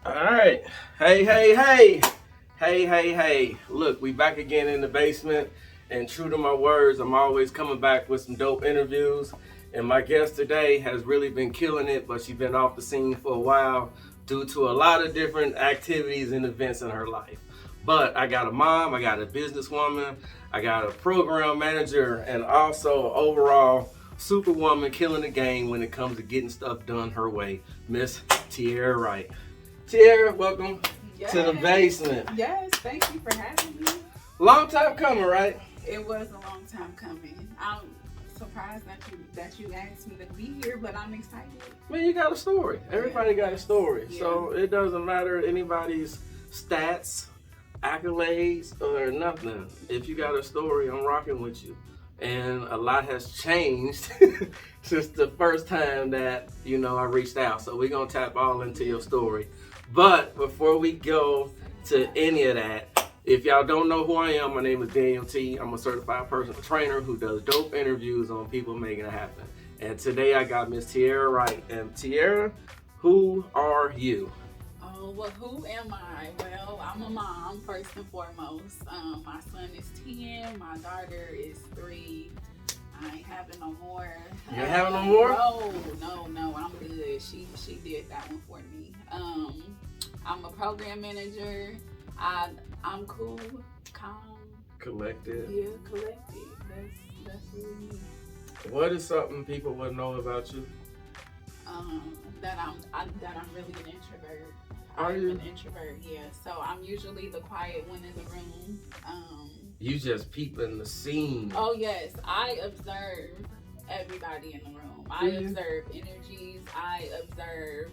All right. Hey, hey, hey. Hey, hey, hey. Look, we back again in the basement. And true to my words, I'm always coming back with some dope interviews. And my guest today has really been killing it, but she's been off the scene for a while due to a lot of different activities and events in her life. But I got a mom, I got a businesswoman, I got a program manager, and also overall superwoman killing the game when it comes to getting stuff done her way, Miss Tiara Wright. Tiara, welcome to the basement. Yes, thank you for having me. Long time coming, right? It was a long time coming. I'm surprised that you asked me to be here, but I'm excited. Man, you got a story. Everybody got a story. Yeah. So it doesn't matter anybody's stats, accolades, or nothing. If you got a story, I'm rocking with you. And a lot has changed since the first time that, I reached out. So we're going to tap all into your story. But before we go to any of that, if y'all don't know who I am, my name is Daniel T. I'm a certified personal trainer who does dope interviews on people making it happen. And today I got Miss Tiara Wright. And Tiara, who are you? Oh, well, who am I? Well, I'm a mom, first and foremost. My son is 10, my daughter is 3. I ain't having no more. You ain't having no more? No, I'm good. She did that one for me. I'm a program manager. I'm cool, calm, Collected. Yeah, collected. That's really me. What is something people wouldn't know about you? That I'm really an introvert. Are you? I'm an introvert, yeah. So I'm usually the quiet one in the room. You just peeping the scene. Oh yes, I observe everybody in the room. I observe energies. I observe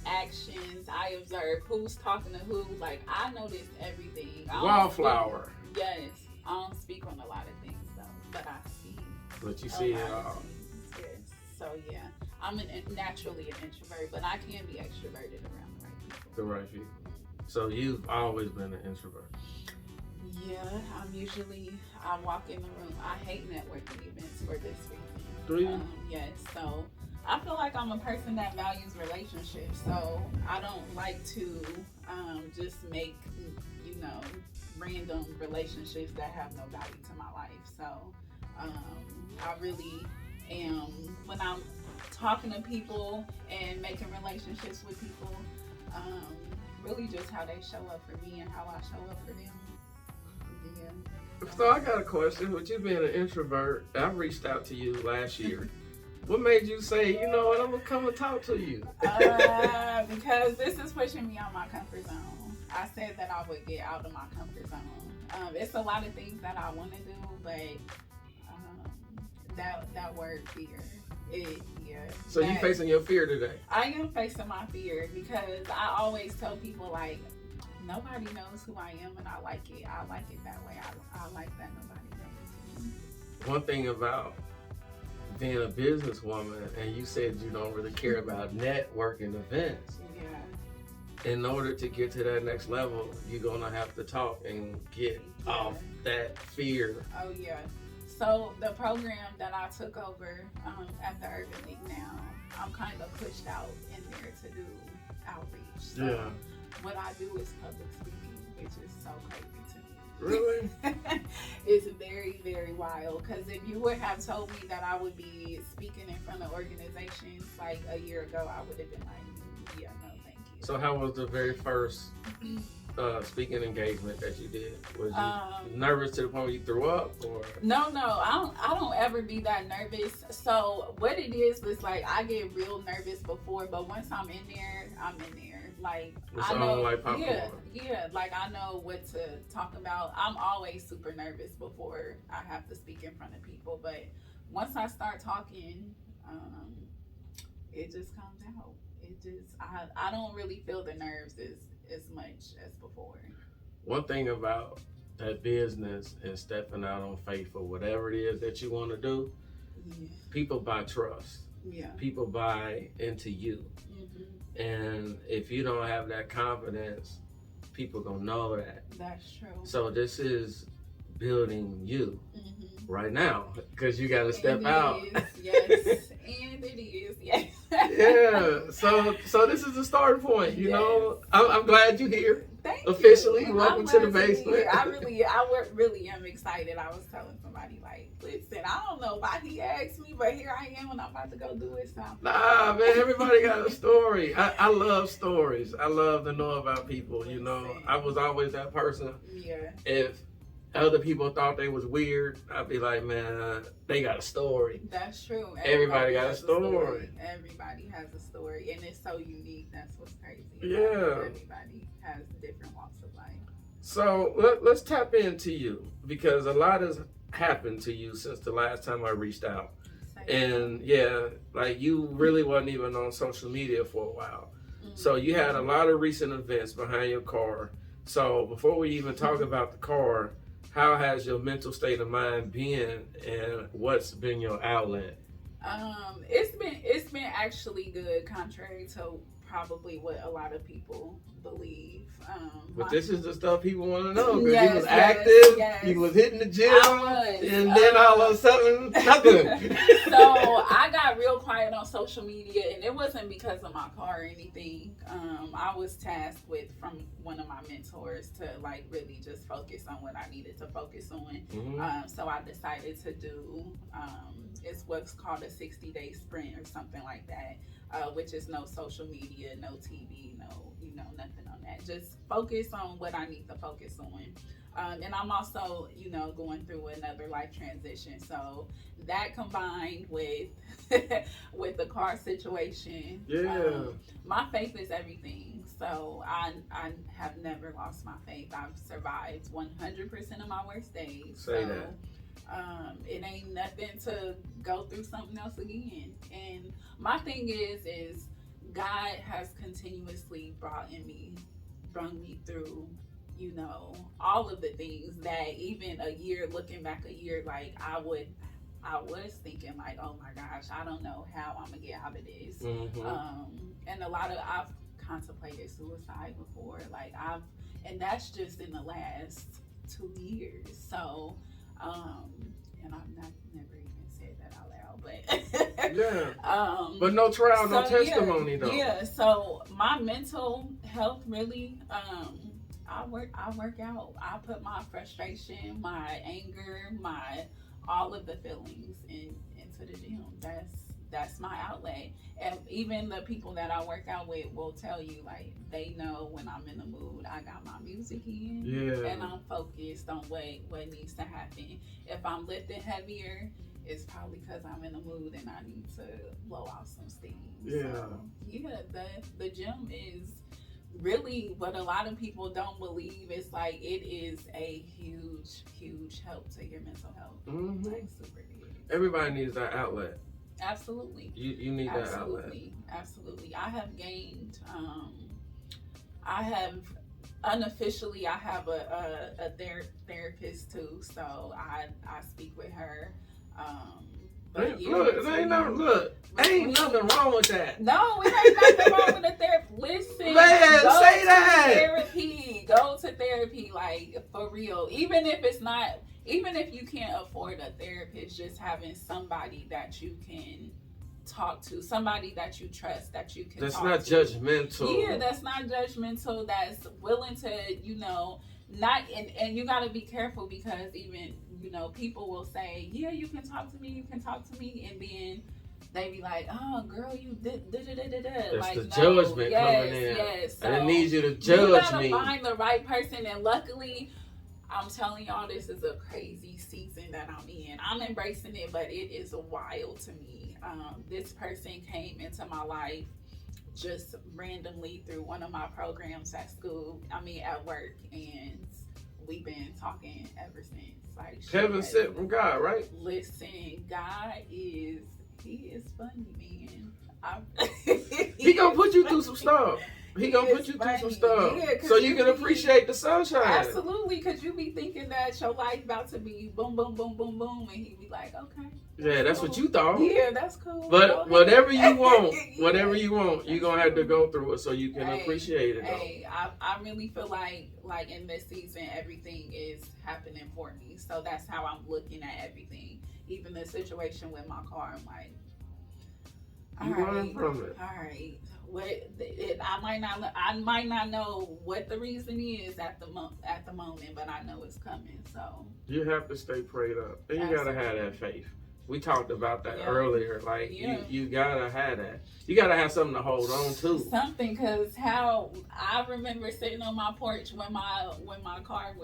actions. I observe who's talking to who. Like, I notice everything. Wildflower. Yes, I don't speak on a lot of things though, but I see. But you see it all. Yes. So yeah, I'm naturally an introvert, but I can be extroverted around the right people. The right people. So you've always been an introvert. Yeah, I walk in the room. I hate networking events for this reason. Do you? Yes, so I feel like I'm a person that values relationships. So I don't like to just make, random relationships that have no value to my life. So I really am, when I'm talking to people and making relationships with people, really just how they show up for me and how I show up for them. Yeah. So I got a question. With you being an introvert, I reached out to you last year. What made you say, you know what, I'm going to come and talk to you? Because this is pushing me out my comfort zone. I said that I would get out of my comfort zone. It's a lot of things that I want to do, but that word fear, So you facing your fear today? I am facing my fear because I always tell people, like, nobody knows who I am, and I like it. I like it that way. I like that nobody knows me. One thing about being a businesswoman, and you said you don't really care about networking events. Yeah. In order to get to that next level, you're gonna have to talk and get off that fear. Oh yeah. So the program that I took over at the Urban League now, I'm kind of pushed out in there to do outreach. So what I do is public speaking, which is so crazy to me. Really? It's very, very wild. Because if you would have told me that I would be speaking in front of organizations like a year ago, I would have been like, yeah, no, thank you. So how was the very first speaking engagement that you did? Was you nervous to the point where you threw up, or? No, I don't ever be that nervous. So what it is like, I get real nervous before, but once I'm in there, I'm in there. Like, it's I know, like popcorn. Yeah, like I know what to talk about. I'm always super nervous before I have to speak in front of people, but once I start talking, it just comes out. I don't really feel the nerves as much as before. One thing about that business and stepping out on faith for whatever it is that you want to do, people buy trust. Yeah. People buy into you. And if you don't have that confidence, people gonna know that. That's true. So this is building you right now, because you got to step out. Yes, and it is. Yes. Yeah. So this is the starting point. You know, I'm glad you're here. Thank officially. you. Welcome to the basement. I really am excited. I was telling somebody, like, listen, I don't know why he asked me, but here I am and I'm about to go do it. So nah, man, everybody got a story. I love stories. I love to know about people. You know, I was always that person. Yeah. If other people thought they was weird, I'd be like, man, they got a story. That's true. Everybody got a story. Everybody has a story, and it's so unique. That's what's crazy. Yeah. Everybody has different walks of life. So let's tap into you, because a lot has happened to you since the last time I reached out. And yeah, like you really wasn't even on social media for a while. Mm-hmm. So you had a lot of recent events behind your car. So before we even talk about the car, how has your mental state of mind been, and what's been your outlet? It's been actually good, contrary to probably what a lot of people believe. But this is the stuff people want to know, because you was active, you was hitting the gym, and then all of a sudden, nothing. So I got real quiet on social media, and it wasn't because of my car or anything. I was tasked with, from one of my mentors, to like really just focus on what I needed to focus on. Mm-hmm. So I decided to do, it's what's called a 60-day sprint or something like that. Which is no social media, no TV, nothing on that. Just focus on what I need to focus on. And I'm also, going through another life transition. So that combined with with the car situation, my faith is everything. So I have never lost my faith. I've survived 100% of my worst days. Say that. It ain't nothing to go through something else again. And my thing is God has continuously brought me through, all of the things that even looking back a year, like I was thinking like, oh my gosh, I don't know how I'm gonna get out of this. Mm-hmm. And I've contemplated suicide before, and that's just in the last 2 years. So, and I've never even said that out loud, but yeah. But no trial, no testimony though. Yeah. So my mental health really, I work out. I put my frustration, my anger, all of the feelings into the gym. That's my outlet. And even the people that I work out with will tell you, like, they know when I'm in the mood, I got my music in, and I'm focused on what needs to happen. If I'm lifting heavier, it's probably because I'm in the mood and I need to blow out some steam. Yeah. So, the gym is really what a lot of people don't believe. It's like it is a huge help to your mental health. Mm-hmm. Like super good. Everybody needs that outlet. Absolutely. You need that outlet. Absolutely. I have gained, I have unofficially, I have a therapist too, so I speak with her. But ain't nothing wrong with that. No, it ain't nothing wrong with a therapist. Listen, man, say that. Go to therapy, like, for real. Even if you can't afford a therapist, just having somebody that you can talk to, somebody that you trust, that you can talk to. That's not judgmental. Yeah, that's not judgmental. That's willing to, not, and you got to be careful, because even, people will say, yeah, you can talk to me, and then they be like, oh, girl, you did. That's like, the judgment coming in. Yes. So I didn't need you to judge me. You gotta find the right person, and luckily, I'm telling y'all, this is a crazy season that I'm in. I'm embracing it, but it is wild to me. This person came into my life just randomly through one of my programs at work, and we've been talking ever since. Like, heaven sent from God, right? Listen, God he is funny, man. He gonna put you through some stuff. He gonna put you through some stuff, so you can appreciate the sunshine. Absolutely, because you be thinking that your life about to be boom, boom, boom, boom, boom, and he be like, okay. Yeah, that's what you thought. Yeah, that's cool. But whatever you want, you're gonna have to go through it so you can appreciate it. Hey, I really feel like in this season, everything is happening for me. So that's how I'm looking at everything. Even the situation with my car, I'm like, You learn from it. All right. I might not know what the reason is at the moment, but I know it's coming. So you have to stay prayed up, and you gotta have that faith. We talked about that Yeah. earlier. Like you gotta have that. You gotta have something to hold on to. Something, cause how I remember sitting on my porch when my car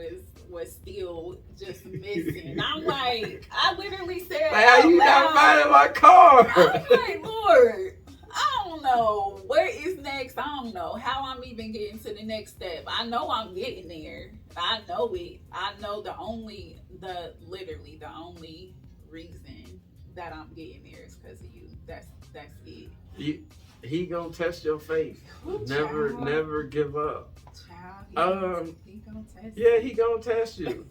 was still just missing. I'm like, I literally said, like, how you not finding my car? I'm like, Lord, I don't know where is next. I don't know how I'm even getting to the next step. I know I'm getting there. I know it. I know literally the only reason that I'm getting there is because of you. That's it. He gonna test your faith. Never give up. Child, he gonna test you. He gonna test you.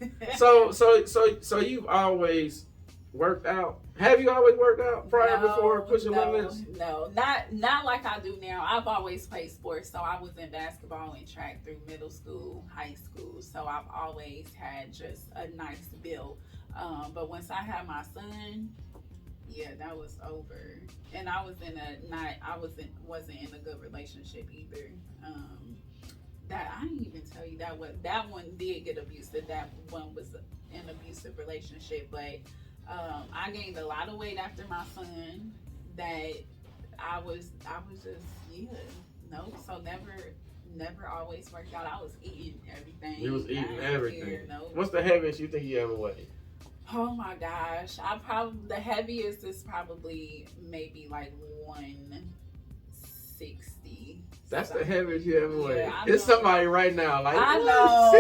so you've always worked out. Have you always worked out before pushing limits? No, not like I do now. I've always played sports, so I was in basketball and track through middle school, high school. So I've always had just a nice build. But once I had my son, that was over. And I was wasn't in a good relationship either. That I didn't even tell you that one did get abusive. That one was an abusive relationship, but I gained a lot of weight after my son. That I was just so never always worked out. I was eating everything. You was eating everything. What's the heaviest you think you ever weighed? Oh my gosh, the heaviest is probably maybe like 160. That's the heaviest you ever weighed. It's somebody right now like I know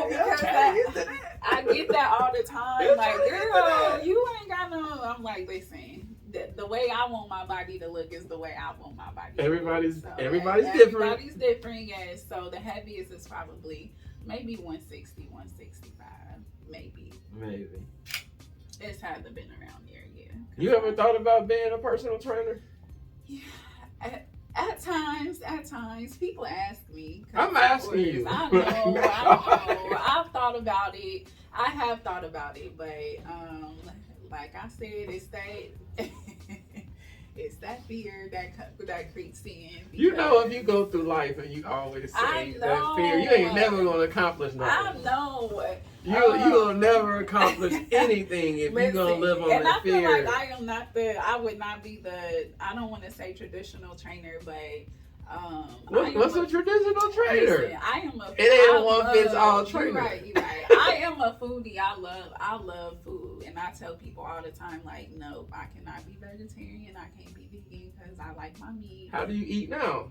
because I get that all the time. Like, girl, you ain't got no. I'm like, listen, the way I want my body to look is the way I want my body. Everybody's different. Everybody's different. Yes. So the heaviest is probably maybe 160, 165, maybe. It's hasn't been around there yet. You ever thought about being a personal trainer? Yeah. At times, people ask me. I'm asking you. I know. I've thought about it. I have thought about it, but like I said, it's that fear that creeps in. You know, if you go through life and you always say that fear, you ain't never gonna accomplish nothing. I know. You'll never accomplish anything if you're gonna live on that fear. And I feel like I would not be I don't want to say traditional trainer, but what's a traditional trainer? Listen, I am a. It ain't one fits all trainer. You're right. I am a foodie. I love food, and I tell people all the time, like, no, I cannot be vegetarian. I can't be vegan because I like my meat. How do you eat now?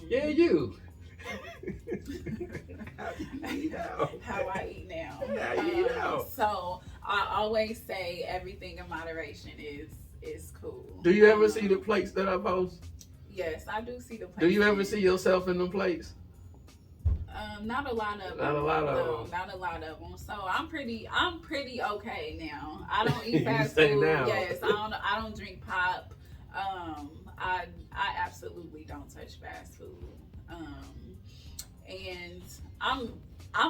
You. How I eat now. How you eat now. So I always say everything in moderation is cool. Do you ever see the plates that I post? Yes, I do see the plates. Do you ever see yourself in the plates? Not a lot of them. Not a lot of them. So I'm pretty okay now. I don't eat fast food. Now. Yes, I don't drink pop. I absolutely don't touch fast food. And I'm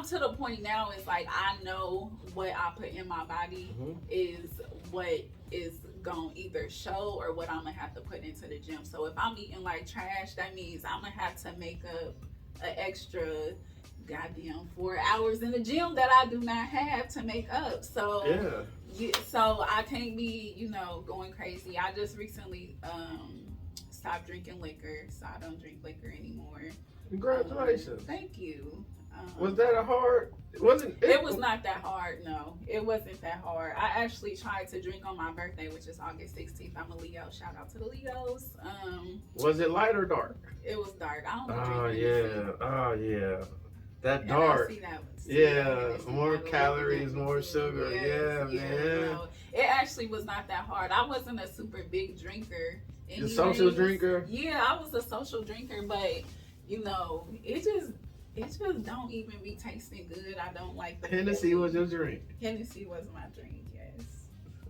to the point now. It's like I know what I put in my body is what is gonna either show or what I'm gonna have to put into the gym. So if I'm eating like trash, that means I'm gonna have to make up an extra goddamn 4 hours in the gym that I do not have to make up. So so I can't be going crazy. I just recently stopped drinking liquor, so I don't drink liquor anymore. Congratulations. Thank you. Was that a hard? It was not that hard. No, it wasn't that hard. I actually tried to drink on my birthday, which is August 16th. I'm a Leo. Shout out to the Leos. Was it light or dark? It was dark. I don't drink. Oh yeah. That dark. More calories, more sugar. Man. It actually was not that hard. I wasn't a super big drinker. A social drinker? Yeah, I was a social drinker, but it just don't even be tasting good. I don't like the Hennessy was your drink. Hennessy was my drink, yes.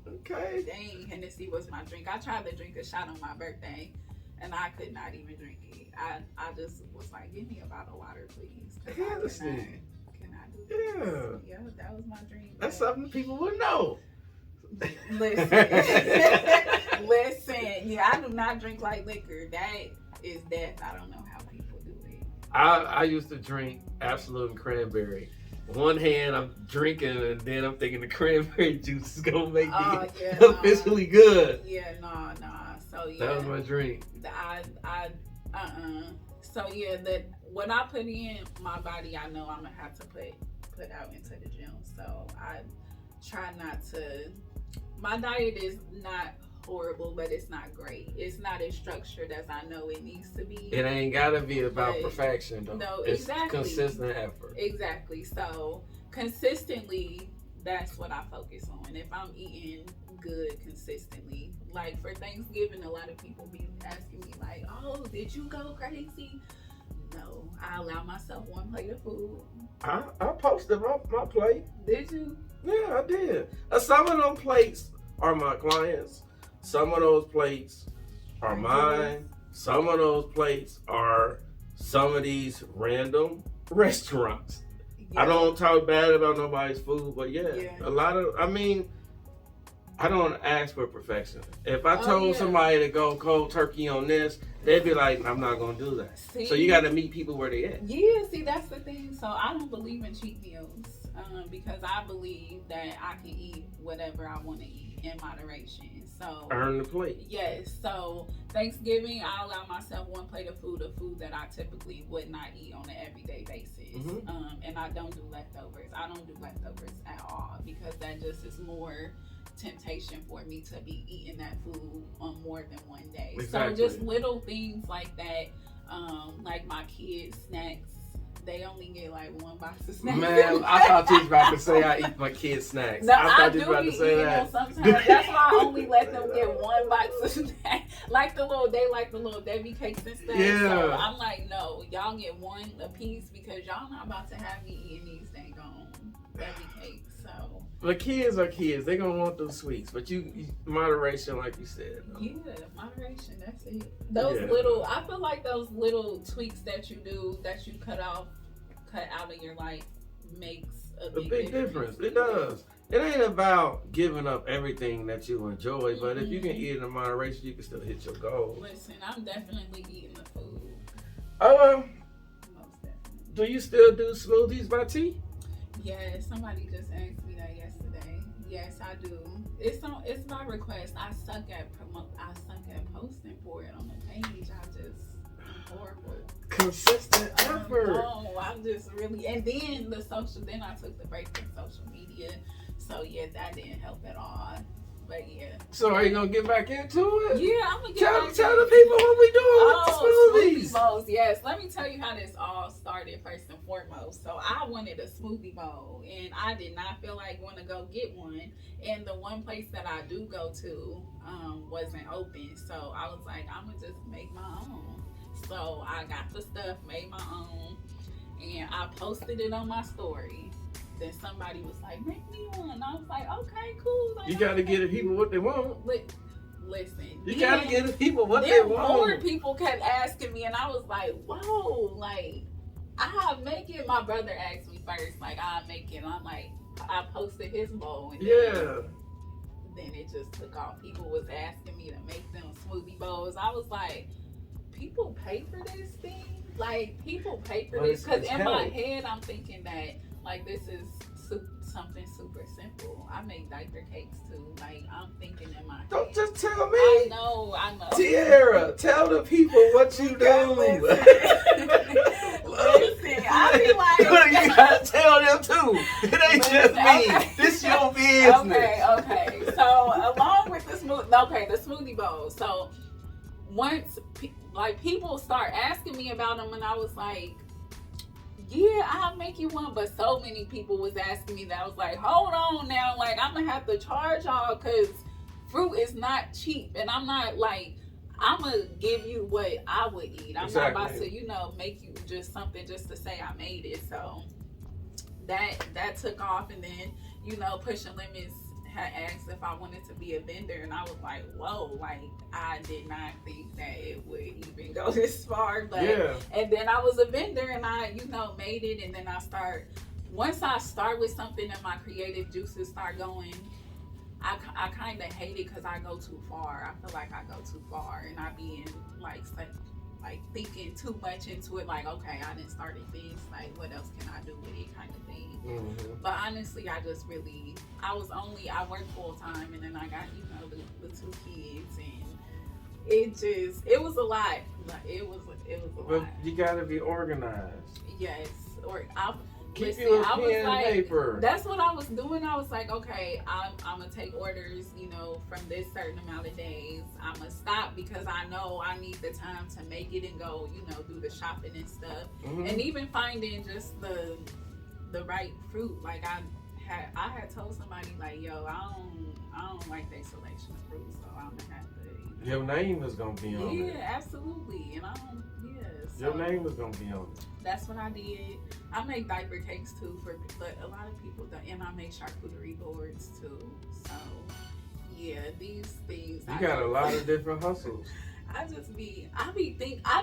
Okay. Dang, Hennessy was my drink. I tried to drink a shot on my birthday, and I could not even drink it. I just was like, give me a bottle of water, please. Hennessy. Cannot do this. Yeah, that was my drink. That's something people would know. Listen. Listen, yeah, I do not drink like liquor. That is death. I don't know how people do it. I used to drink Absolute and cranberry. One hand I'm drinking, and then I'm thinking the cranberry juice is gonna make me officially good. Yeah, nah. So yeah, that was my drink. So yeah, what I put in my body, I know I'm gonna have to put out into the gym. So I try not to. My diet is not horrible, but it's not great. It's not as structured as I know it needs to be. It ain't gotta be about perfection, though. No, it's exactly. Consistent effort. Exactly. So consistently, that's what I focus on. If I'm eating good consistently, like for Thanksgiving, a lot of people be asking me like, "Oh, did you go crazy?" No, I allow myself one plate of food. I posted my plate. Did you? Yeah, I did. Some of them plates are my clients. Some of those plates are mine. Some of those plates are some of these random restaurants. Yeah. I don't talk bad about nobody's food, but a lot of, I don't ask for perfection. If I told somebody to go cold turkey on this, they'd be like, I'm not going to do that. See? So you got to meet people where they at. Yeah, see, that's the thing. So I don't believe in cheat meals because I believe that I can eat whatever I want to eat in moderation. So earn the plate. Yes. So Thanksgiving, I allow myself one plate of food that I typically would not eat on an everyday basis. Mm-hmm. And I don't do leftovers. I don't do leftovers at all because that just is more temptation for me to be eating that food on more than one day. Exactly. So just little things like that, like my kids' snacks. They only get like one box of snacks. Man, I thought you was about to say I eat my kids' snacks. No, I thought you was about to say that. Sometimes. That's why I only let them get one box of snacks. Like the little Debbie cakes and stuff. Yeah. So I'm like, no, y'all get one a piece because y'all not about to have me eating these dang on Debbie cakes. So. But kids are kids. They gonna want those sweets. But you moderation, like you said. Yeah, moderation. That's it. Those little, I feel like those little tweaks that you do, that you cut out of your life, makes a big difference. It does. It ain't about giving up everything that you enjoy, but if you can eat it in moderation, you can still hit your goal. Listen, I'm definitely eating the food. Most definitely. Do you still do smoothies by tea? Yeah, somebody just asked me that yesterday. Yes, I do. It's my request. I suck at posting for it on the page. I'm horrible. Consistent effort. No, I'm just really, and then then I took the break from social media. So yeah, that didn't help at all. But yeah. So are you gonna get back into it? Yeah, I'm gonna tell the people what we doing with the smoothies. Smoothie Bowls, yes. Let me tell you how this all started first and foremost. So I wanted a Smoothie Bowl and I did not feel like going to go get one. And the one place that I do go to wasn't open. So I was like, I'm gonna just make my own. So I got the stuff, made my own, and I posted it on my story. Then somebody was like, make me one. I was like, okay, cool. Like, you gotta give the people what they want. Listen. You gotta give the people what they want. More people kept asking me, and I was like, whoa, like, I'll make it. My brother asked me first, like, I'll make it. And I'm like, I posted his bowl. And then it just took off. People was asking me to make them smoothie bowls. I was like, people pay for this thing? Like, people pay for this? Because in my head, I'm thinking that, like, this is something super simple. I make diaper cakes too. Like, I'm thinking in my head. Don't just tell me. I know. Tiara, tell the people what you do. Listen, I be like. You gotta tell them too. It ain't just me. Okay. This your business. Okay. So, along with the Smoothie Bowl. So, once, people start asking me about them, and I was like, yeah, I'll make you one. But so many people was asking me that. I was like, hold on now. Like, I'm going to have to charge y'all because fruit is not cheap. And I'm not like, I'm going to give you what I would eat. I'm not about to, make you just something just to say I made it. So that took off. And then, Pushing Limits had asked if I wanted to be a vendor, and I was like, whoa, like, I did not think that it would even go this far. But and then I was a vendor, and I made it. And then once I start with something and my creative juices start going, I kind of hate it because I go too far. I feel like I go too far, and I be in like thinking too much into it. Like, okay, I didn't started this. Like, what else can I do with it, kind of thing. Mm-hmm. But honestly, I work full time, and then I got the 2 kids, and it was a lot. Like, it was a But lot. you gotta be organized. Yes, Keep your pen and paper. That's what I was doing. I was like, okay, I'm gonna take orders, from this certain amount of days. I'm gonna stop because I know I need the time to make it and go, do the shopping and stuff. Mm-hmm. And even finding just the right fruit. Like I had told somebody like, yo, I don't like their selection of fruit, so I'm gonna have to. Your name is gonna be on it. Yeah, absolutely. And so your name is gonna be on it. That's what I did. I make diaper cakes too, but a lot of people don't, and I make charcuterie boards too. So yeah, these things. You got a lot of different hustles. I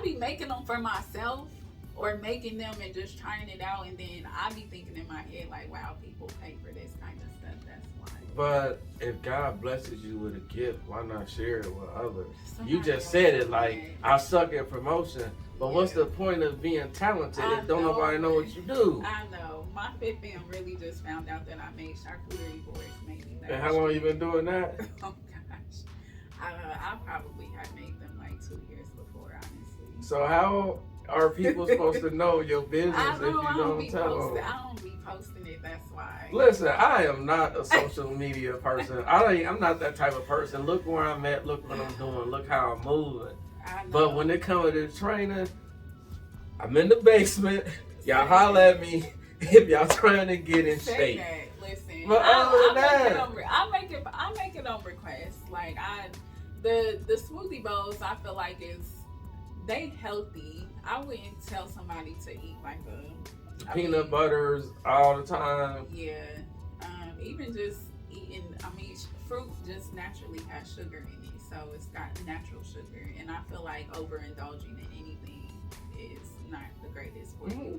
be making them for myself, or making them and just trying it out, and then I be thinking in my head like, wow, people pay for this kind of stuff. That's why. But if God blesses you with a gift, why not share it with others? You just said it like, I suck at promotion. But what's the point of being talented if don't nobody know what you do? I know. My fit fam really just found out that I made charcuterie boards maybe. And how long you been doing that? Oh gosh. I probably had made them like 2 years before, honestly. So how are people supposed to know your business if you I don't tell them? I don't be posting it, that's why. Listen, I am not a social media person. I'm not that type of person. Look where I'm at. Look what I'm doing. Look how I'm moving. But when it comes to training, I'm in the basement. Y'all holler at me if y'all trying to get in shape. Listen, but I make it on request. Like the Smoothie Bowls, I feel like they healthy. I wouldn't tell somebody to eat like peanut butters all the time. Yeah, even just eating. Fruit just naturally has sugar in it, so it's got natural sugar, and I feel like overindulging in anything is not the greatest for you.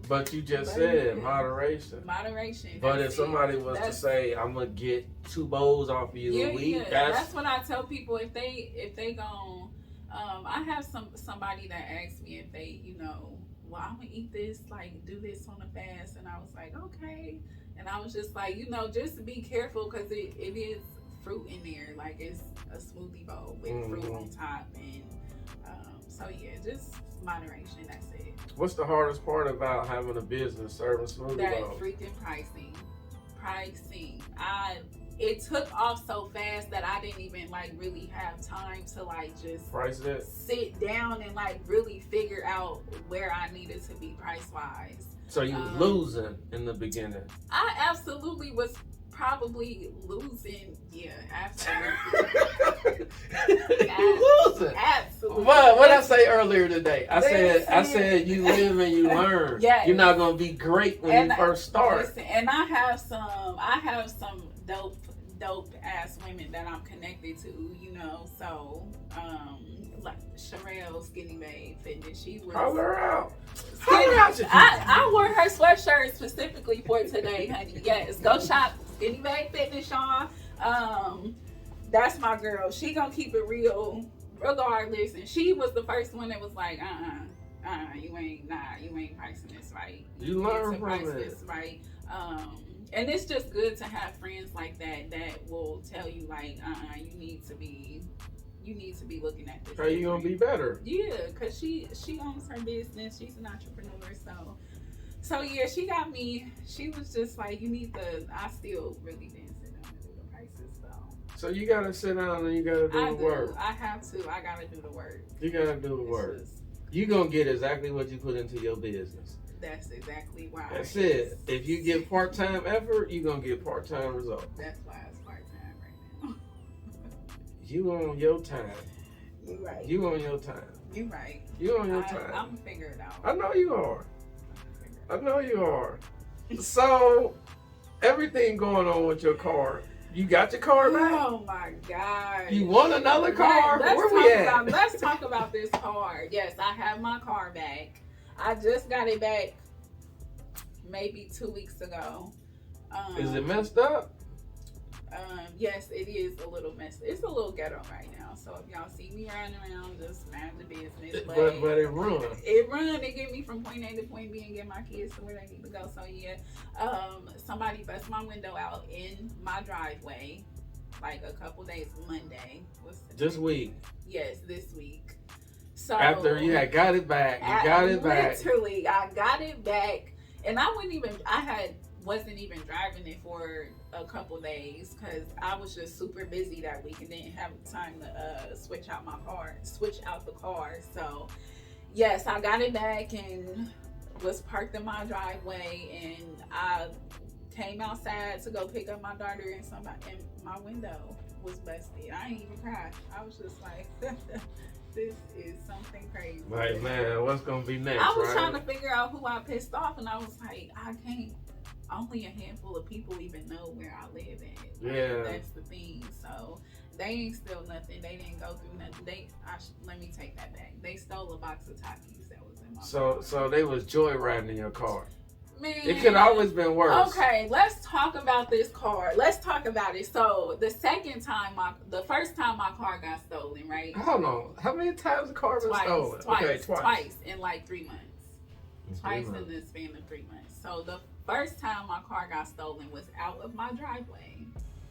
But you just said moderation. Moderation. But if somebody was to say, "I'm gonna get 2 bowls off of you a week," that's what I tell people. If they gon', I have somebody that asked me if they, well, I'm gonna eat this, like do this on a fast, and I was like, okay. And I was just like, just be careful because it is fruit in there. Like it's a smoothie bowl with fruit on top. And so yeah, just moderation. That's it. What's the hardest part about having a business serving smoothie bowls? That freaking pricing. It took off so fast that I didn't even really have time to just price it, sit down and really figure out where I needed to be price wise. So you was losing in the beginning. I absolutely was probably losing. Yeah, absolutely. You losing. Absolutely. What I say earlier today? I said you live and you learn. Yes. You're not gonna be great when you first start. Listen, and I have some dope ass women that I'm connected to, so like Sherelle Skinny Babe Fitness. She was Holler her out. I wore her sweatshirt specifically for today, honey. Yes, go shop Skinny Babe Fitness, y'all. That's my girl. She gonna keep it real regardless. And she was the first one that was like, you ain't pricing this right. You learn from it. This right. And it's just good to have friends like that will tell you you need to be looking at this. How you gonna be better? Yeah, cause she owns her business. She's an entrepreneur, so yeah, she got me. She was just like, I still really didn't sit down and do the prices, so you gotta sit down and you gotta do the work. I have to. I gotta do the work. You gotta do the work. You gonna get exactly what you put into your business. That's exactly why. That's it. If you get part-time effort, you're going to get part-time results. That's why it's part-time right now. You on your time. You right. You on your time. You right. You on your time. I'm going to figure it out. I know you are. So, everything going on with your car. You got your car back? Oh my God. You want another car? Where we at? Let's talk about this car. Yes, I have my car back. I just got it back maybe 2 weeks ago. Is it messed up? Yes, it is a little messy. It's a little ghetto right now. So if y'all see me riding around, just mind the business. But it run. It run. It get me from point A to point B and get my kids to where they need to go. So yeah, somebody bust my window out in my driveway, like a couple days. Monday was this week. Yes, this week. So after you had got it back, Literally, I got it back, and I wasn't even driving it for a couple days because I was just super busy that week and didn't have time to switch out the car. So yes, I got it back and was parked in my driveway, and I came outside to go pick up my daughter, and my window was busted. I ain't even cry. I was just like, this is something crazy. Like, man, what's gonna be next? I was trying to figure out who I pissed off, and I was like, I can't. Only a handful of people even know where I live at. Yeah, that's the thing. So they ain't steal nothing. They didn't go through nothing. Let me take that back. They stole a box of Takis that was in my car. So they was joyriding in your car. Man, it could always been worse. Okay, let's talk about this car. Let's talk about it. So the first time my car got stolen, right? Hold on. How many times the car was stolen? Twice in like 3 months. Twice in the span of 3 months. So the first time my car got stolen was out of my driveway.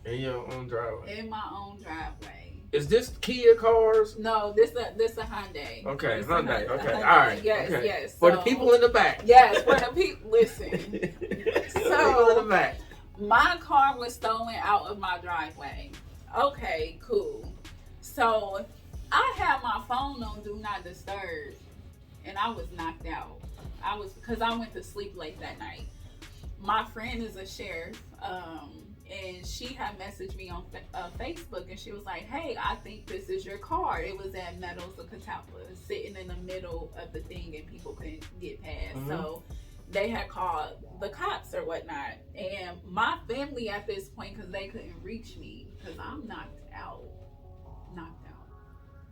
In your own driveway? In my own driveway. Is this Kia cars? No, this a Hyundai. Okay, this Hyundai. Okay, Hyundai. all right. Yes, okay. yes. For the people in the back. Yes, for the people. Listen. People in the back. My car was stolen out of my driveway. Okay, cool. So I had my phone on Do Not Disturb, and I was knocked out. Because I went to sleep late that night. My friend is a sheriff, and she had messaged me on Facebook, and she was like, hey, I think this is your car. It was at Meadows of Catawba, sitting in the middle of the thing, and people couldn't get past. Mm-hmm. So they had called the cops or whatnot. And my family at this point, because they couldn't reach me, because I'm knocked out.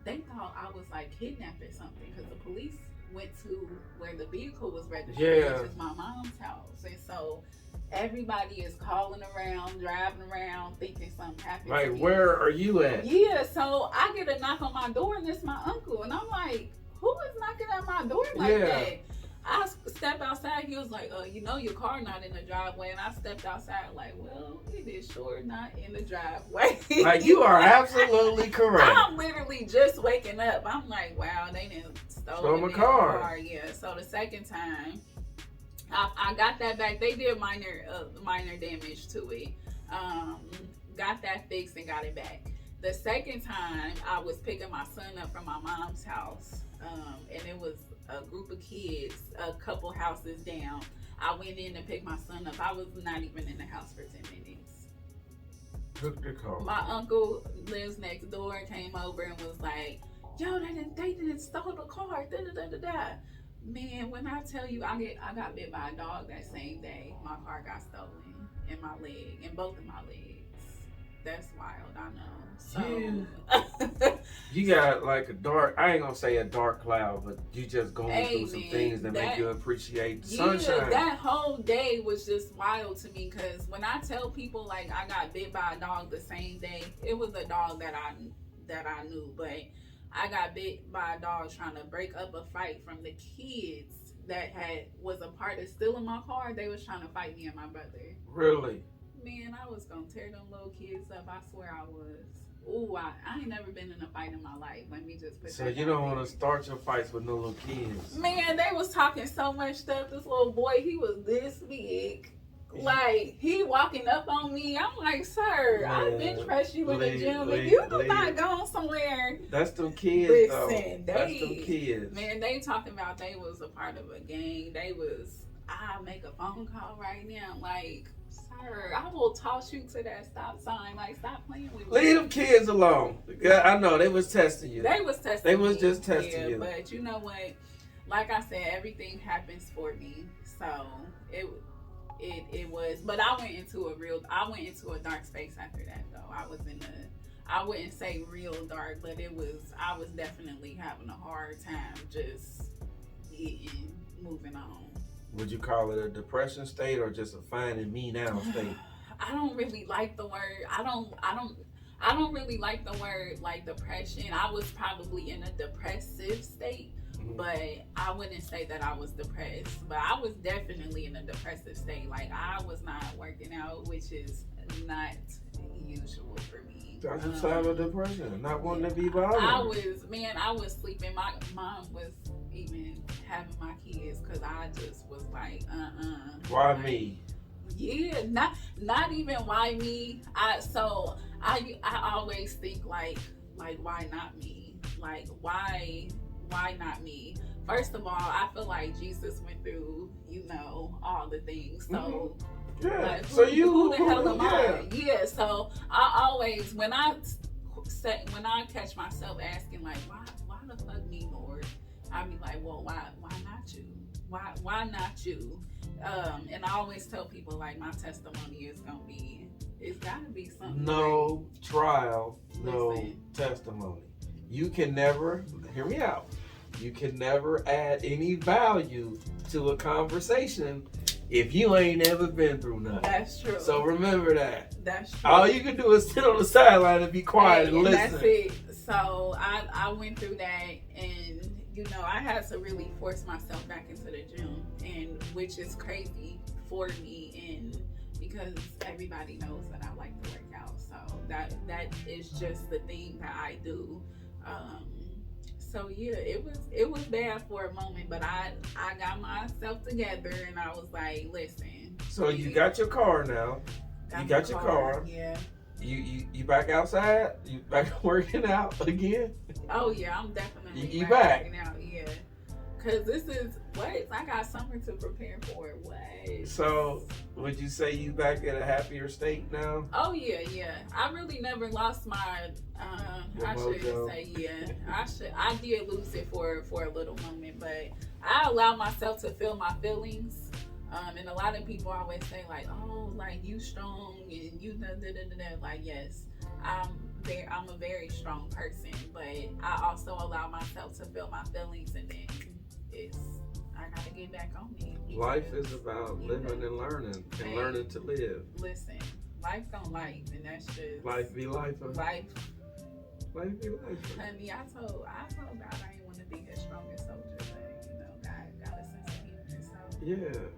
They thought I was like kidnapped or something, because the police went to where the vehicle was registered, which is my mom's house. And so everybody is calling around, driving around, thinking something happened to me. Like, where are you at? Yeah, so I get a knock on my door, and it's my uncle. And I'm like, who is knocking at my door like that? I stepped outside. He was like, your car not in the driveway. And I stepped outside like, well, it is sure not in the driveway. Like, you are absolutely correct. I'm literally just waking up. I'm like, wow, they didn't stole my car. Yeah, so the second time, I got that back. They did minor damage to it. Got that fixed and got it back. The second time, I was picking my son up from my mom's house, and it was a group of kids a couple houses down. I went in to pick my son up. I was not even in the house for 10 minutes. Took the car. My uncle lives next door, came over and was like, yo, they didn't stole the car. Da-da-da-da-da. Man, when I tell you I got bit by a dog that same day, my car got stolen in my leg, in both of my legs. That's wild, I know. So yeah. You got like I ain't gonna say a dark cloud, but you just going through some things that make you appreciate the sunshine. That whole day was just wild to me, because when I tell people like I got bit by a dog the same day, it was a dog that I knew, but I got bit by a dog trying to break up a fight from the kids that was a part of stealing my car. They was trying to fight me and my brother. Really? Man, I was gonna tear them little kids up. I swear I was. Ooh, I ain't never been in a fight in my life. Let me just put so that. So you don't want to start your fights with no little kids. Man, they was talking so much stuff. This little boy, he was this big. Like, he walking up on me. I'm like, sir, I bench press you in the gym. If you do not go somewhere. That's them kids, listen, that's them kids. Man, they talking about they was a part of a gang. I'll make a phone call right now. Like, sir, I will toss you to that stop sign. Like, stop playing with me. Leave them kids alone. Yeah, I know. They was testing you. They was just testing you. But you know what? Like I said, everything happens for me. So, it was, but I went into a dark space after that though. I wouldn't say real dark, but I was definitely having a hard time just moving on. Would you call it a depression state or just a finding me now state? I don't really like the word. I don't really like the word like depression. I was probably in a depressive state, but I wouldn't say that I was depressed. But I was definitely in a depressive state. Like I was not working out, which is not usual for me. That's a sign of depression, not wanting to be bothered. I was sleeping. My mom was even having my kids because I just was like, Why like, me? Yeah, not even why me. I always think like why not me? Like why not me? First of all, I feel like Jesus went through, all the things. So Yeah. like, who the hell am I? yeah. Yeah. So I always when I catch myself asking like why the fuck me, Lord? I be like, well, why not you? Why not you? And I always tell people like my testimony is gonna be, it's gotta be something. No great. trial, no Listen. testimony. You can never, hear me out, you can never add any value to a conversation if you ain't ever been through nothing. That's true. So remember that. That's true. All you can do is sit on the sideline and be quiet and listen. That's it. So I went through that, and I had to really force myself back into the gym, and which is crazy for me, and because everybody knows that I like to work out, so that is just the thing that I do. So yeah, it was bad for a moment, but I got myself together, and I was like, listen. So you got your car now. You got your car. Yeah. You back outside? You back working out again? Oh yeah, I'm definitely you back working out. Yeah, cause this is I got summer to prepare for. What? So would you say you back in a happier state now? Oh yeah. I really never lost my. I shouldn't say yeah. I did lose it for a little moment, but I allow myself to feel my feelings. And a lot of people always say like, oh, like you strong and you like, yes, I'm a very strong person, but I also allow myself to feel my feelings, and then I gotta get back on it. Life is about living and learning and learning to live. Listen, life don't life, and that's just life be life. Life be life. Honey, I told God I ain't want to be his strongest soldier, but God got a sense of humor, so yeah.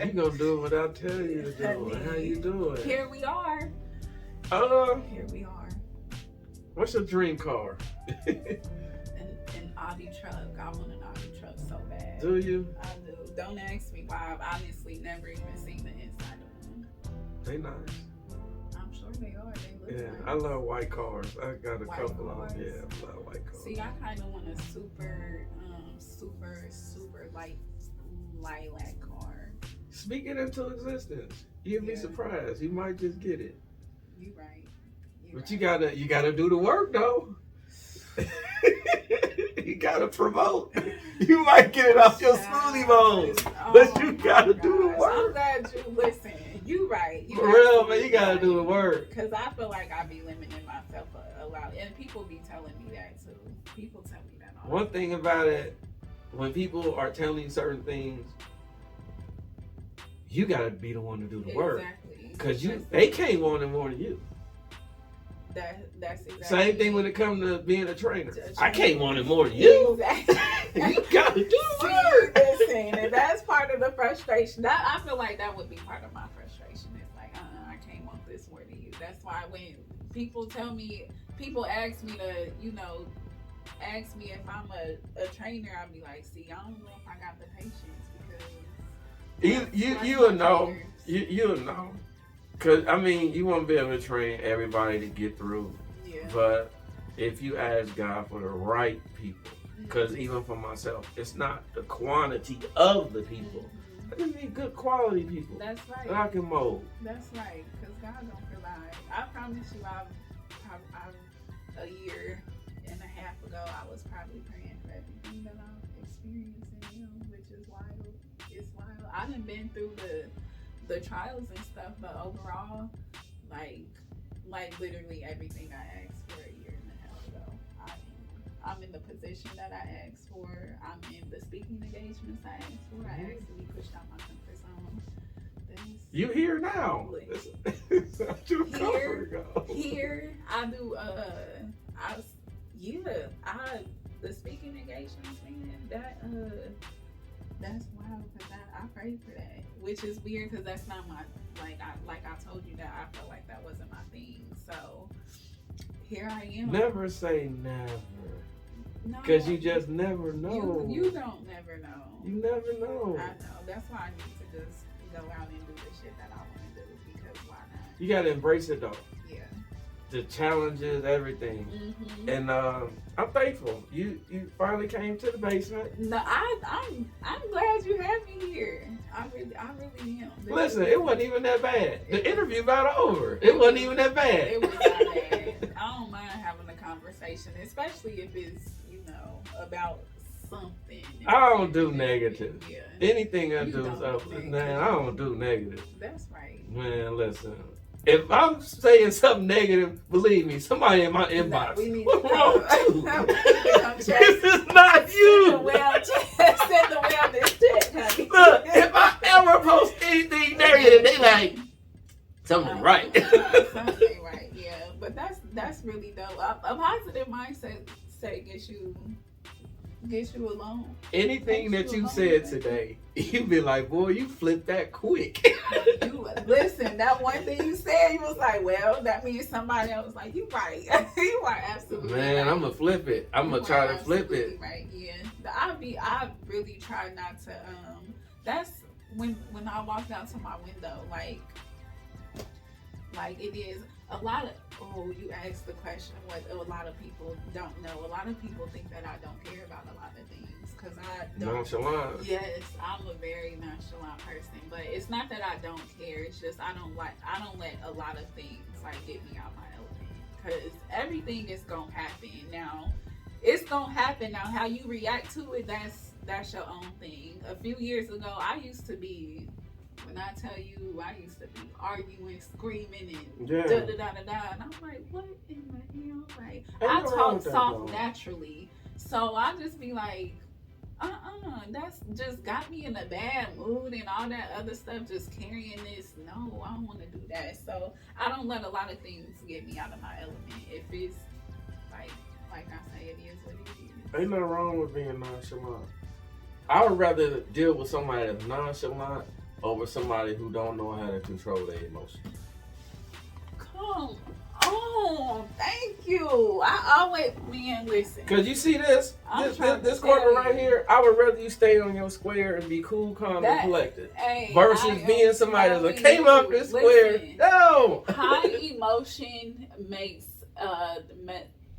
You gonna do what I tell you to do. Honey, How you doing? Here we are. Here we are. What's your dream car? An Audi truck. I want an Audi truck so bad. Do you? I do. Don't ask me why. I've honestly never even seen the inside of one. They nice. I'm sure they are. They look nice. I love white cars. I got a White couple cars. of them. Yeah, I love white cars. See, I kind of want a super light lilac car. Speak it into existence. You'd be surprised. You might just get it. You right. But you gotta do the work though. You gotta promote. You might get it off your Smoothie Bowls, but you gotta do the work. I'm glad you listen. You right. For real, man. You gotta do the work. Because I feel like I be limiting myself a lot, and people be telling me that too. People tell me that all. One thing about it, when people are telling you certain things, you gotta be the one to do the work. Exactly. Because they can't want it more than you. That's exactly. Same thing when it comes to being a trainer. I can't want it more than you. Exactly. You gotta do the work. Listen, and that's part of the frustration. I feel like that would be part of my frustration. It's like, I can't want this more than you. That's why when people ask me to, ask me if I'm a trainer, I'll be like, see, I don't know if I got the patience, because you'll know. You'll know. Because, you won't be able to train everybody to get through. Yeah. But if you ask God for the right people, because even for myself, it's not the quantity of the people. I just need good quality people. That's right. That I can mold. That's right. Because God don't provide. I promise you, a year and a half ago, I was probably praying for everything that I'm experiencing, which is wild. It's wild. I done been through the trials and stuff, but overall, like literally everything I asked for a year and a half ago, I'm in the position that I asked for. I'm in the speaking engagements I asked for. I asked to be pushed out my comfort zone. You here now. Here, I do, the speaking engagements, man, that's wild, because I prayed for that, which is weird, because that's not my, I told you that I felt like that wasn't my thing, so here I am. Never say never. No, because you just never know. You don't never know. You never know. I know. That's why I need to just go out and do the shit that I want to do, because why not? You gotta embrace it though. Yeah. The challenges, everything. Mm-hmm. And I'm thankful. You finally came to the basement. No, I'm glad you had me here. I really am. Listen, it wasn't even that bad. The interview about over. It wasn't even that bad. It was not bad. I don't mind having a conversation, especially if it's, about something. I don't do negative. Yeah. Anything I do is up. Man, I don't do negative. That's right. Man, listen. If I'm saying something negative, believe me, somebody in my inbox. What's wrong with you? This is not you. Send the wellness check, honey. Look, if I ever post anything negative, they like something right. Something right, yeah. But that's really dope. A positive mindset gets you alone. Anything that you said today, you be like, boy, you flipped that quick. Listen, that one thing you said, you was like, well, that means somebody else was like, you right. You are absolutely Man, right. I'm going to flip it. I'm going to try to flip it. Right, yeah. I really try not to, that's when I walked out to my window, like it is a lot of, you asked the question, what a lot of people don't know. A lot of people think that I don't care about a lot of things, because I don't. Nonchalant. Yes, I'm a very nonchalant person, but it's not that I don't care. It's just I don't let a lot of things get me out my element, because everything is gonna happen. Now, it's gonna happen. Now, how you react to it, that's your own thing. A few years ago, I used to be. When I tell you, I used to be arguing, screaming, and da-da-da-da-da. And I'm like, what in the hell? Like, I talk soft naturally. So I just be like, that's just got me in a bad mood and all that other stuff, just carrying this. No, I don't want to do that. So I don't let a lot of things get me out of my element. If it's, like I say, it is what it is. Ain't nothing wrong with being nonchalant. I would rather deal with somebody that's nonchalant over somebody who don't know how to control their emotions. Come on, thank you. I always, listen. Cause you see this corner right here, I would rather you stay on your square and be cool, calm, and collected, versus being somebody that came up this square. No. High emotion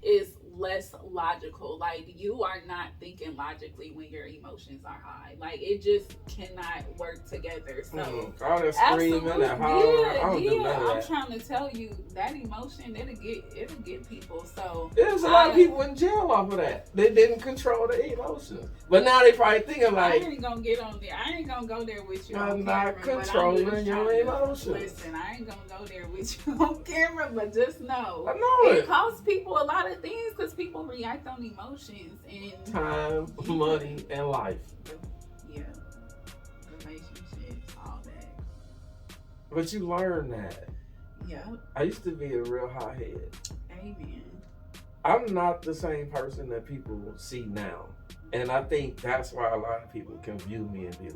is less logical. Like, you are not thinking logically when your emotions are high. Like, it just cannot work together. So all that screaming and hollering, I don't do none of that. I'm trying to tell you, that emotion, it'll get people. So there's a lot of people in jail off of that. They didn't control their emotions, but now they probably thinking like, I ain't gonna get on there. I ain't gonna go there with you. I'm not controlling your emotions. Listen, I ain't gonna go there with you on camera, but just know, I know it costs people a lot of things, because people react on emotions and time, money, and life. Yeah, relationships, all that. But you learn that. Yeah. I used to be a real hothead. Amen. I'm not the same person that people see now, and I think that's why a lot of people can view me and be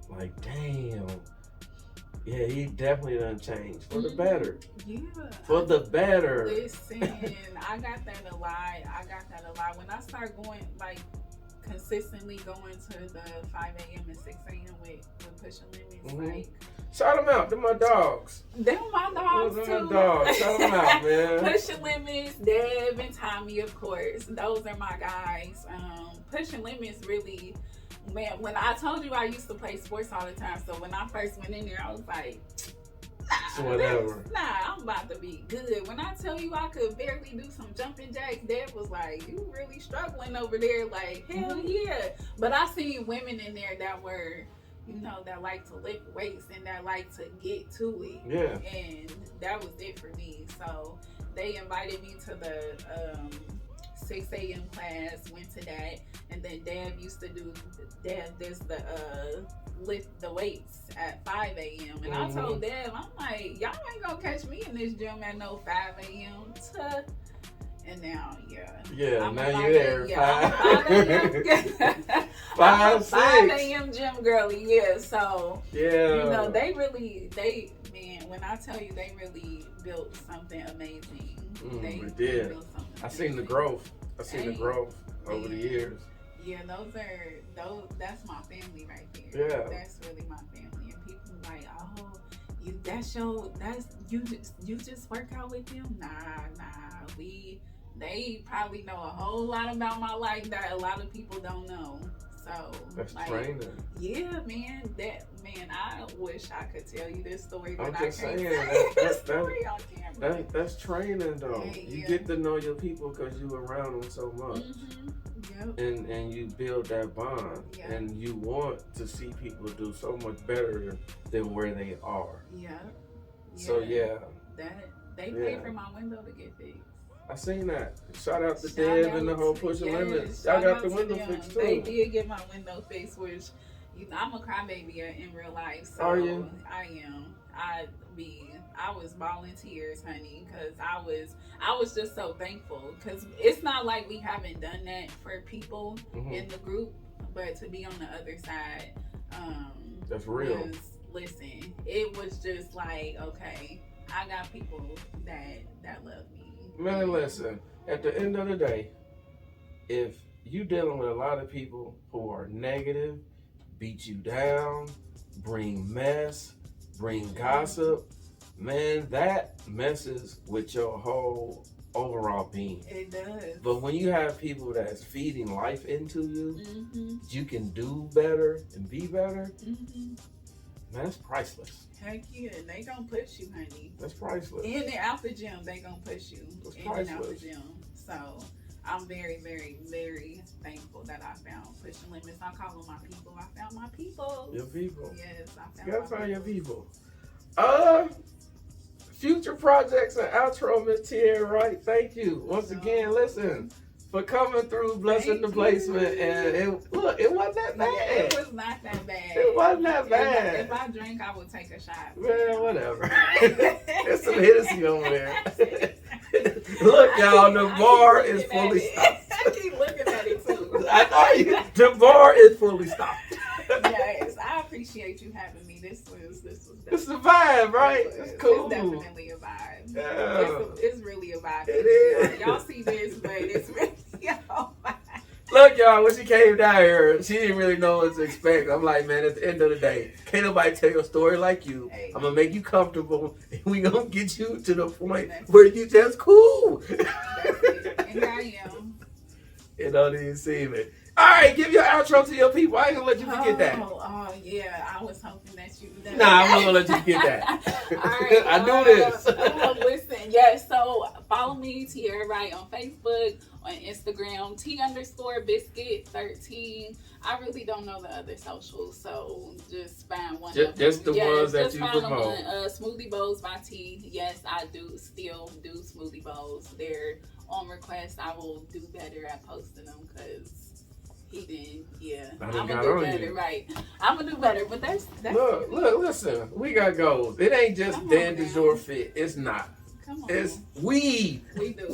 like, damn. Yeah, he definitely done changed for the better. Yeah. For the better. Listen, I got that a lot. When I start going, consistently going to the 5 a.m. and 6 a.m. with pushing limits, shout them out. They're my dogs. They're my dogs, too. My dogs. Shout them out, man. Pushing Limits, Dev and Tommy, of course. Those are my guys. Pushing Limits really... Man, when I told you I used to play sports all the time, so when I first went in there, I was like, I'm about to be good. When I tell you I could barely do some jumping jacks, Dad was like, you really struggling over there, like, hell yeah. But I seen women in there that were, that like to lift weights and that like to get to it. Yeah. And that was it for me. So they invited me to the 6 a.m. class, went to that, and then Dad does the lift the weights at 5 a.m. And I told Dad, I'm like, y'all ain't gonna catch me in this gym at no 5 a.m. And now, now you're there. I'm 5 a.m. 5 a.m. gym girly. So they really, when I tell you, they really built something amazing. They did. built something I seen the growth. Over the years. Yeah, that's my family right there. Yeah. That's really my family. And people like, oh, you just work out with them? Nah. They probably know a whole lot about my life that a lot of people don't know. So that's training. Yeah, man. I wish I could tell you this story, but I'm I just can't saying tell this story on camera. That's training though. You get to know your people because you around them so much. Yep. And you build that bond, and you want to see people do so much better than where they are. So they paid for my window to get fixed. I seen that. Shout out to Dev and the whole Pushing Limits. Y'all got the window fixed too. They did get my window fixed, which I'm a crybaby in real life. So are you? I am. I was bawling tears, honey, because I was just so thankful. Because it's not like we haven't done that for people in the group, but to be on the other side, that's real. Listen, it was just like, okay, I got people that love me. Man, listen, at the end of the day, if you dealing with a lot of people who are negative, beat you down, bring mess, bring gossip, man, that messes with your whole overall being. It does. But when you have people that's feeding life into you, you can do better and be better, man, that's priceless. Heck yeah, they gonna push you, honey. That's priceless. In and out the gym, they gonna push you. That's in priceless. And out the gym. So I'm very, very, very thankful that I found Pushing Limits. I call them my people. I found my people. Your people. Yes, I found you gotta find your people. Future projects and outro, Miss Tiara, Wright. Thank you. Once again, listen, for coming through, blessing the basement, and it wasn't that bad. It was not that bad. It wasn't that bad. If I drink, I would take a shot. Man, whatever. There's some Hennessy over there. Look, y'all, the bar is fully stocked. I keep looking at it too. I know you. The bar is fully stocked. Yes, I appreciate you having me. This was It's a vibe, right? It's cool. It's definitely a vibe. Yeah. It's really a vibe. It is. Y'all see this, but it's really a vibe. Look, y'all, when she came down here, she didn't really know what to expect. I'm like, man, at the end of the day, can't nobody tell your story like you. Hey. I'm going to make you comfortable, and we going to get you to the point where you just cool. That's it. And I am. You don't even see me. All right, give your outro to your people. I ain't going to let you forget that. Oh, yeah. I was hoping that you... Nah, I'm not going to let you forget that. All right, I knew this. Listen, yes, so follow me, Tiara Wright, on Facebook, on Instagram, T_biscuit13. I really don't know the other socials, so just find one of them. Just the ones that you promote. Smoothie Bowls by T. Yes, I still do Smoothie Bowls. They're on request. I will do better at posting them because he didn't. Yeah, I'm gonna do better. Right, I'm gonna do better. But that's look. Listen, we got goals. It ain't just DanDe'Jour fit. It's not. Come on. It's we. We do.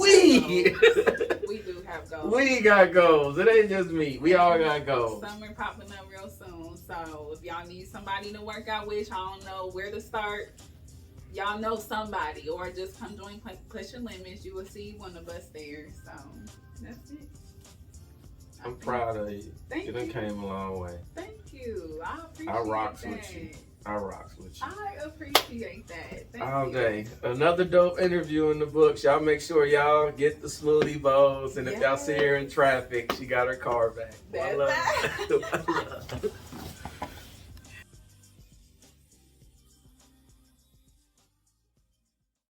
We do have goals. We got goals. It ain't just me. We all got goals. Summer popping up real soon. So if y'all need somebody to work out with, y'all don't know where to start. Y'all know somebody, or just come join Pushing Limits. You will see one of us there. So that's it. I'm proud of you. Thank you. You done came a long way. Thank you. I appreciate I rocks that. with you. I rocks with you. I appreciate that. Thank All you. day. Another dope interview in the books. Y'all make sure y'all get the Smoothie Bowls. And if y'all see her in traffic, she got her car back. That's I love it.